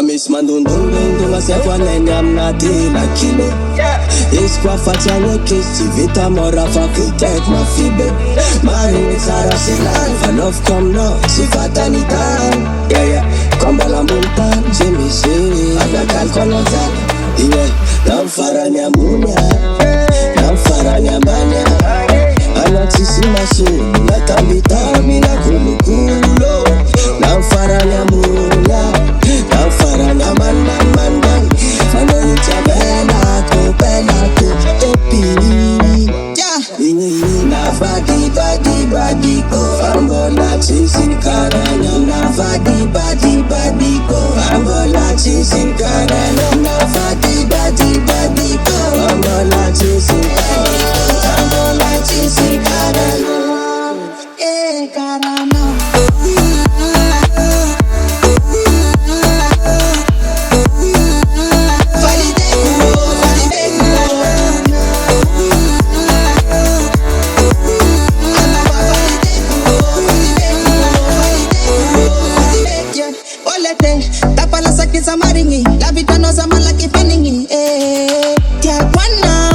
Miss Mandundunga Sequanene, I'm not in a kilo. It's Quafatana Kiss, Vita Morafa, take my feeble. Marine Sarah, life, and love come now. Sifatanita, yeah, Combala Muntan, Jimmy C, Abakal Colonza, yeah, Lamfarania Munia, Lamfarania Mania, Anatissima soon, Natabita, Mina Kulukulo, Lamfarania Munia. Farana man, Fanoita Bellato, Epi, Navadiko, Ambola chasing Carana, Navadiko, Ambola chasing Carana, Navadiko, Ambola chasing Carana, Carana. Tapa la saki sa maringi, la vita no sa malaki paningi. Yeah, one now.